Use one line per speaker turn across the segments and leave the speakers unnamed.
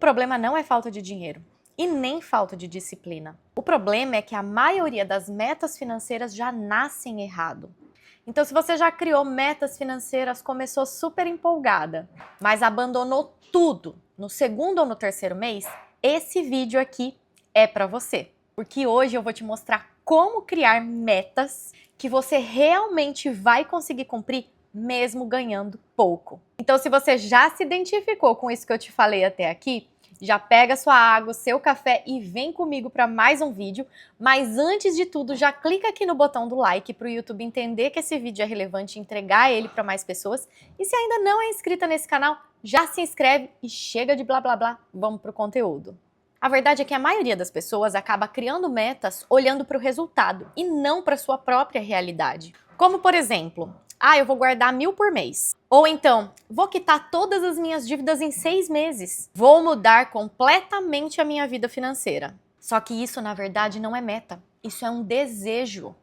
problema não é falta de dinheiro e nem falta de disciplina. O problema é que a maioria das metas financeiras já nascem errado. Então, se você já criou metas financeiras, começou super empolgada, mas abandonou tudo no segundo ou no terceiro mês, esse vídeo aqui é para você. Porque hoje eu vou te mostrar como criar metas que você realmente vai conseguir cumprir mesmo ganhando pouco. Então, se você já se identificou com isso que eu te falei até aqui, já pega sua água, seu café e vem comigo para mais um vídeo. Mas antes de tudo, já clica aqui no botão do like para o YouTube entender que esse vídeo é relevante e entregar ele para mais pessoas. E se ainda não é inscrita nesse canal, já se inscreve e chega de blá blá blá, vamos pro conteúdo. A verdade é que a maioria das pessoas acaba criando metas olhando para o resultado e não para sua própria realidade. Como por exemplo, eu vou guardar 1.000 por mês. Ou então, vou quitar todas as minhas dívidas em 6 meses. Vou mudar completamente a minha vida financeira. Só que isso, na verdade, não é meta. Isso é um desejo.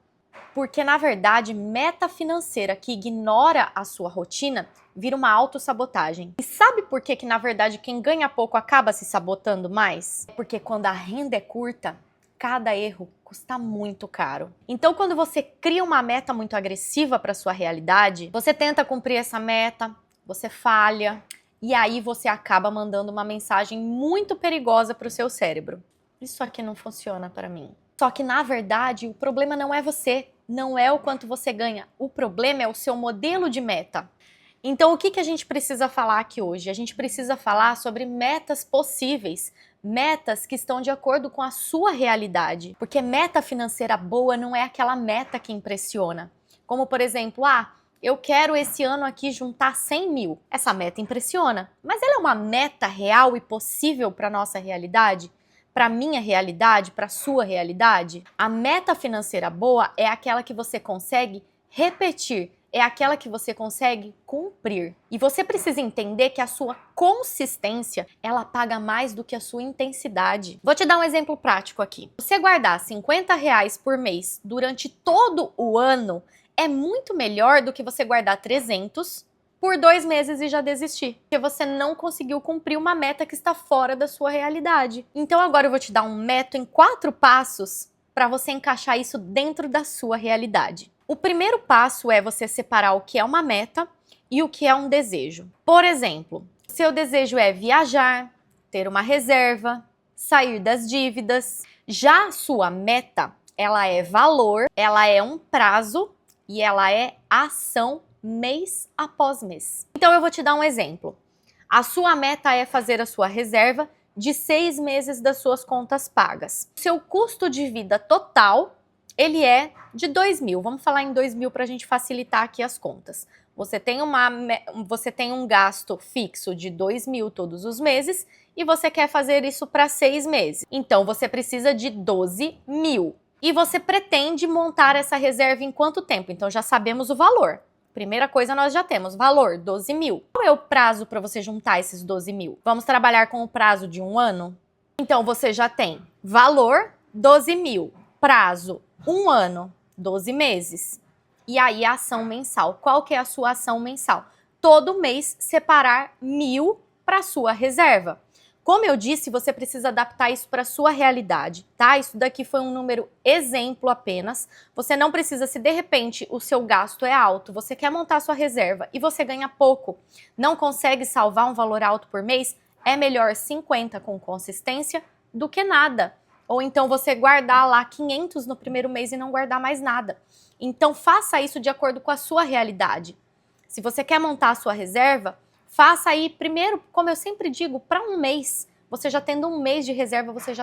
Porque, na verdade, meta financeira que ignora a sua rotina vira uma autossabotagem. E sabe por que, na verdade, quem ganha pouco acaba se sabotando mais? Porque quando a renda é curta, cada erro custa muito caro. Então, quando você cria uma meta muito agressiva para sua realidade, você tenta cumprir essa meta, você falha, e aí você acaba mandando uma mensagem muito perigosa para o seu cérebro. Isso aqui não funciona para mim. Só que, na verdade, o problema não é você, não é o quanto você ganha. O problema é o seu modelo de meta. Então, o que a gente precisa falar aqui hoje? A gente precisa falar sobre metas possíveis, metas que estão de acordo com a sua realidade. Porque meta financeira boa não é aquela meta que impressiona. Como, por exemplo, eu quero esse ano aqui juntar 100 mil. Essa meta impressiona, mas ela é uma meta real e possível para a nossa realidade? Para a minha realidade, para a sua realidade? A meta financeira boa é aquela que você consegue repetir, é aquela que você consegue cumprir. E você precisa entender que a sua consistência, ela paga mais do que a sua intensidade. Vou te dar um exemplo prático aqui. Você guardar R$50 por mês durante todo o ano é muito melhor do que você guardar 300 por 2 meses e já desistir. Porque você não conseguiu cumprir uma meta que está fora da sua realidade. Então agora eu vou te dar um método em 4 passos para você encaixar isso dentro da sua realidade. O primeiro passo é você separar o que é uma meta e o que é um desejo. Por exemplo, seu desejo é viajar, ter uma reserva, sair das dívidas. Já a sua meta, ela é valor, ela é um prazo e ela é ação mês após mês. Então eu vou te dar um exemplo. A sua meta é fazer a sua reserva de 6 meses das suas contas pagas. Seu custo de vida total, ele é de 2.000. Vamos falar em 2.000 para a gente facilitar aqui as contas. Você tem um gasto fixo de 2.000 todos os meses e você quer fazer isso para 6 meses. Então você precisa de 12.000. E você pretende montar essa reserva em quanto tempo? Então já sabemos o valor. Primeira coisa nós já temos, valor, 12.000. Qual é o prazo para você juntar esses 12.000? Vamos trabalhar com o prazo de 1 ano? Então você já tem valor, 12.000, prazo, 1 ano, 12 meses. E aí a ação mensal. Qual que é a sua ação mensal? Todo mês separar 1.000 para a sua reserva. Como eu disse, você precisa adaptar isso para a sua realidade, tá? Isso daqui foi um número exemplo apenas. Você não precisa, se de repente o seu gasto é alto, você quer montar sua reserva e você ganha pouco, não consegue salvar um valor alto por mês, é melhor 50 com consistência do que nada. Ou então você guardar lá 500 no primeiro mês e não guardar mais nada. Então faça isso de acordo com a sua realidade. Se você quer montar a sua reserva, faça aí primeiro, como eu sempre digo, para 1 mês. Você já tendo 1 mês de reserva, você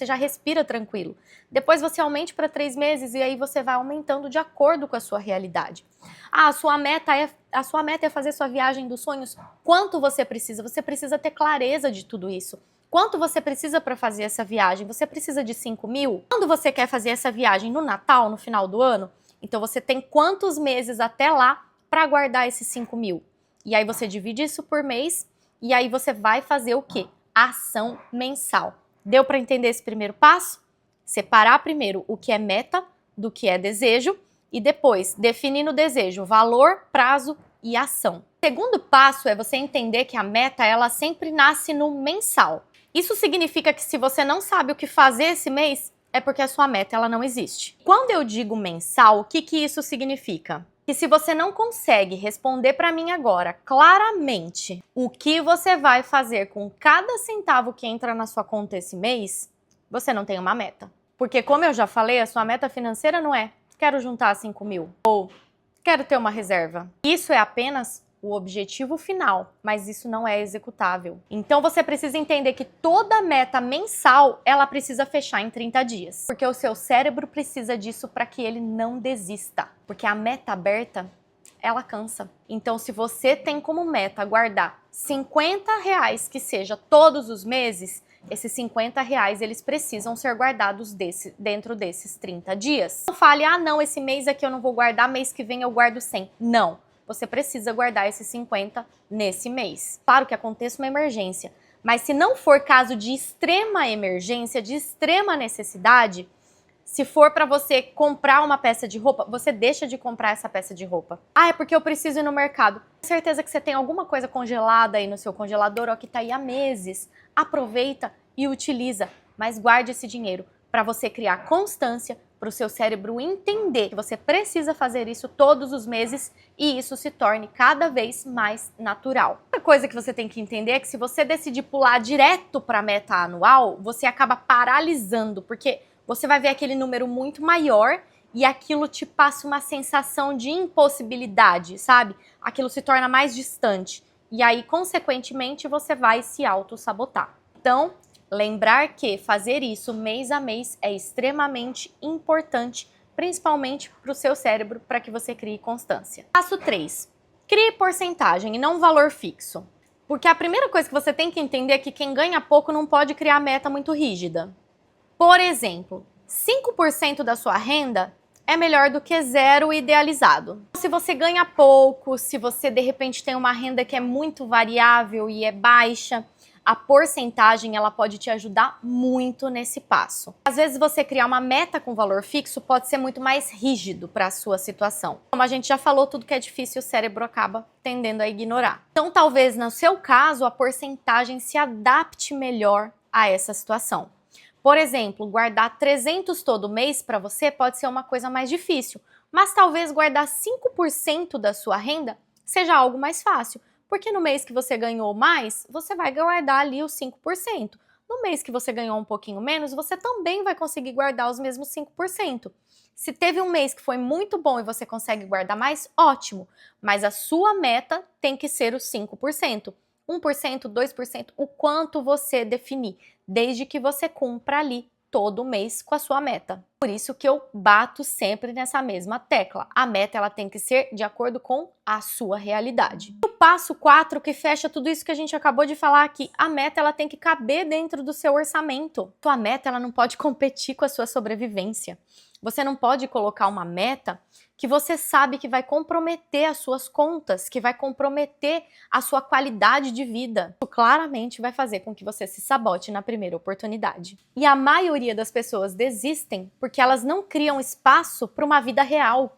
já respira tranquilo. Depois você aumente para 3 meses e aí você vai aumentando de acordo com a sua realidade. A sua meta é fazer sua viagem dos sonhos. Quanto você precisa? Você precisa ter clareza de tudo isso. Quanto você precisa para fazer essa viagem? Você precisa de 5.000? Quando você quer fazer essa viagem no Natal, no final do ano? Então você tem quantos meses até lá para guardar esses 5.000? E aí você divide isso por mês e aí você vai fazer o quê? Ação mensal. Deu para entender esse primeiro passo? Separar primeiro o que é meta do que é desejo e depois definir no desejo valor, prazo e ação. Segundo passo é você entender que a meta, ela sempre nasce no mensal. Isso significa que se você não sabe o que fazer esse mês, é porque a sua meta ela não existe. Quando eu digo mensal, o que isso significa? Que se você não consegue responder para mim agora claramente o que você vai fazer com cada centavo que entra na sua conta esse mês, você não tem uma meta. Porque como eu já falei, a sua meta financeira não é quero juntar 5 mil ou quero ter uma reserva. Isso é apenas o objetivo final, mas isso não é executável. Então você precisa entender que toda meta mensal, ela precisa fechar em 30 dias. Porque o seu cérebro precisa disso para que ele não desista. Porque a meta aberta, ela cansa. Então se você tem como meta guardar R$ 50 que seja todos os meses, esses R$ 50 eles precisam ser guardados dentro desses 30 dias. Não fale, não, esse mês aqui eu não vou guardar, mês que vem eu guardo 100. Não. Você precisa guardar esses 50 nesse mês. Claro que aconteça uma emergência, mas se não for caso de extrema emergência, de extrema necessidade, se for para você comprar uma peça de roupa, você deixa de comprar essa peça de roupa. É porque eu preciso ir no mercado. Tenho certeza que você tem alguma coisa congelada aí no seu congelador, que tá aí há meses. Aproveita e utiliza, mas guarde esse dinheiro para você criar constância, para o seu cérebro entender que você precisa fazer isso todos os meses e isso se torne cada vez mais natural. Outra coisa que você tem que entender é que se você decidir pular direto para a meta anual, você acaba paralisando, porque você vai ver aquele número muito maior e aquilo te passa uma sensação de impossibilidade, sabe? Aquilo se torna mais distante e aí, consequentemente, você vai se auto-sabotar. Então, lembrar que fazer isso mês a mês é extremamente importante, principalmente para o seu cérebro, para que você crie constância. Passo 3. Crie porcentagem e não valor fixo. Porque a primeira coisa que você tem que entender é que quem ganha pouco não pode criar meta muito rígida. Por exemplo, 5% da sua renda é melhor do que zero idealizado. Se você ganha pouco, se você de repente tem uma renda que é muito variável e é baixa, a porcentagem ela pode te ajudar muito nesse passo. Às vezes você criar uma meta com valor fixo pode ser muito mais rígido para a sua situação. Como a gente já falou, tudo que é difícil o cérebro acaba tendendo a ignorar. Então talvez no seu caso a porcentagem se adapte melhor a essa situação. Por exemplo, guardar 300 todo mês para você pode ser uma coisa mais difícil, mas talvez guardar 5% da sua renda seja algo mais fácil. Porque no mês que você ganhou mais, você vai guardar ali os 5%. No mês que você ganhou um pouquinho menos, você também vai conseguir guardar os mesmos 5%. Se teve um mês que foi muito bom e você consegue guardar mais, ótimo. Mas a sua meta tem que ser os 5%. 1%, 2%, o quanto você definir, desde que você cumpra ali todo mês com a sua meta. Por isso que eu bato sempre nessa mesma tecla. A meta ela tem que ser de acordo com a sua realidade. O passo 4 que fecha tudo isso que a gente acabou de falar aqui, a meta ela tem que caber dentro do seu orçamento. Sua meta ela não pode competir com a sua sobrevivência. Você não pode colocar uma meta que você sabe que vai comprometer as suas contas, que vai comprometer a sua qualidade de vida. Isso claramente vai fazer com que você se sabote na primeira oportunidade. E a maioria das pessoas desistem porque elas não criam espaço para uma vida real.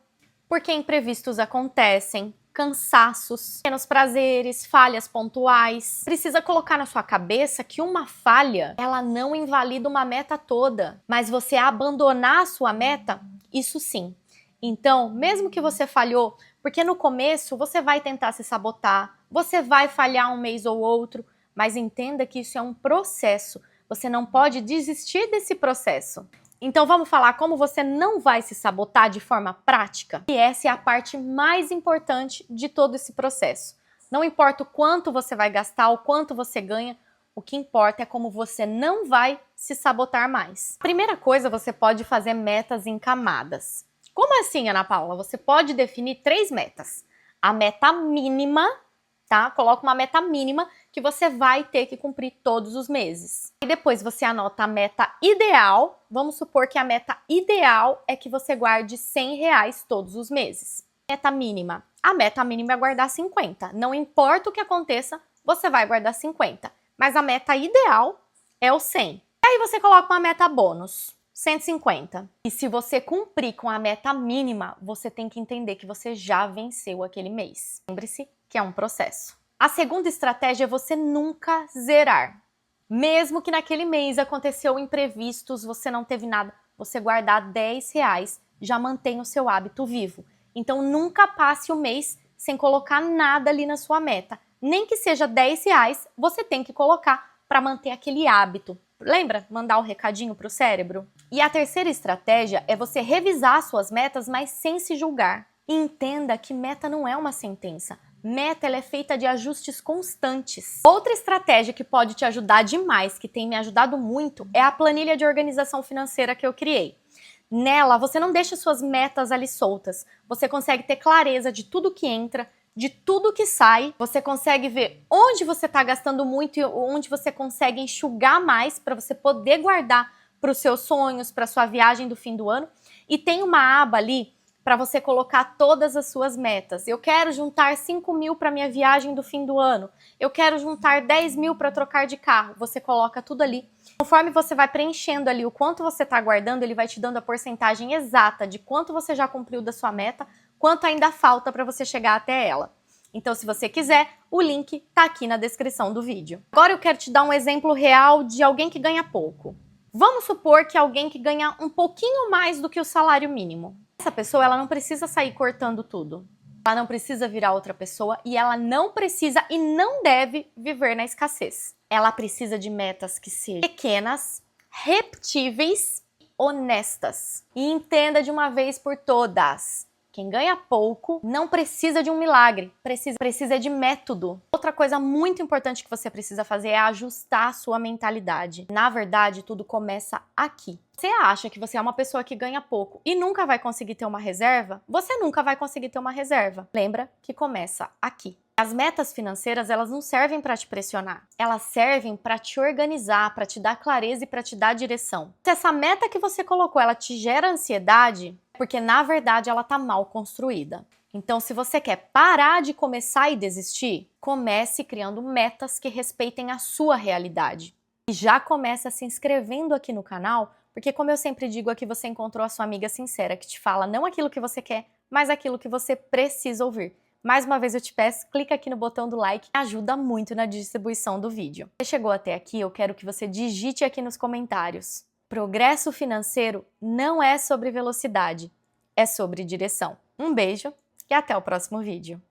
Porque imprevistos acontecem, cansaços, pequenos prazeres, falhas pontuais. Precisa colocar na sua cabeça que uma falha, ela não invalida uma meta toda. Mas você abandonar a sua meta, isso sim. Então, mesmo que você falhou, porque no começo você vai tentar se sabotar, você vai falhar um mês ou outro, mas entenda que isso é um processo. Você não pode desistir desse processo. Então vamos falar como você não vai se sabotar de forma prática? E essa é a parte mais importante de todo esse processo. Não importa o quanto você vai gastar, o quanto você ganha, o que importa é como você não vai se sabotar mais. Primeira coisa, você pode fazer metas em camadas. Como assim, Ana Paula? Você pode definir 3 metas. A meta mínima, tá? Coloca uma meta mínima que você vai ter que cumprir todos os meses. E depois você anota a meta ideal. Vamos supor que a meta ideal é que você guarde R$ 100 todos os meses. Meta mínima. A meta mínima é guardar 50. Não importa o que aconteça, você vai guardar 50. Mas a meta ideal é o 100. E aí você coloca uma meta bônus. 150. E se você cumprir com a meta mínima, você tem que entender que você já venceu aquele mês. Lembre-se, que é um processo. A segunda estratégia é você nunca zerar. Mesmo que naquele mês aconteceu imprevistos, você não teve nada, você guardar R$10 já mantém o seu hábito vivo. Então nunca passe o mês sem colocar nada ali na sua meta. Nem que seja R$10, você tem que colocar para manter aquele hábito. Lembra? Mandar o recadinho para o cérebro? E a terceira estratégia é você revisar suas metas, mas sem se julgar. E entenda que meta não é uma sentença. Meta ela é feita de ajustes constantes. Outra estratégia que pode te ajudar demais, que tem me ajudado muito, é a planilha de organização financeira que eu criei. Nela, você não deixa suas metas ali soltas. Você consegue ter clareza de tudo que entra, de tudo que sai. Você consegue ver onde você está gastando muito e onde você consegue enxugar mais para você poder guardar para os seus sonhos, para sua viagem do fim do ano. E tem uma aba ali para você colocar todas as suas metas. Eu quero juntar 5 mil para minha viagem do fim do ano. Eu quero juntar 10 mil para trocar de carro. Você coloca tudo ali. Conforme você vai preenchendo ali o quanto você está guardando, ele vai te dando a porcentagem exata de quanto você já cumpriu da sua meta, quanto ainda falta para você chegar até ela. Então, se você quiser, o link está aqui na descrição do vídeo. Agora eu quero te dar um exemplo real de alguém que ganha pouco. Vamos supor que alguém que ganha um pouquinho mais do que o salário mínimo. Essa pessoa ela não precisa sair cortando tudo. Ela não precisa virar outra pessoa e ela não precisa e não deve viver na escassez. Ela precisa de metas que sejam pequenas, repetíveis e honestas. E entenda de uma vez por todas. Quem ganha pouco não precisa de um milagre, precisa de método. Outra coisa muito importante que você precisa fazer é ajustar a sua mentalidade. Na verdade, tudo começa aqui. Você acha que você é uma pessoa que ganha pouco e nunca vai conseguir ter uma reserva? Você nunca vai conseguir ter uma reserva. Lembra que começa aqui. As metas financeiras, elas não servem para te pressionar. Elas servem para te organizar, para te dar clareza e para te dar direção. Se essa meta que você colocou, ela te gera ansiedade, é porque na verdade ela está mal construída. Então, se você quer parar de começar e desistir, comece criando metas que respeitem a sua realidade. E já começa se inscrevendo aqui no canal, porque como eu sempre digo aqui, você encontrou a sua amiga sincera que te fala não aquilo que você quer, mas aquilo que você precisa ouvir. Mais uma vez eu te peço, clica aqui no botão do like, ajuda muito na distribuição do vídeo. Se você chegou até aqui, eu quero que você digite aqui nos comentários. Progresso financeiro não é sobre velocidade, é sobre direção. Um beijo e até o próximo vídeo.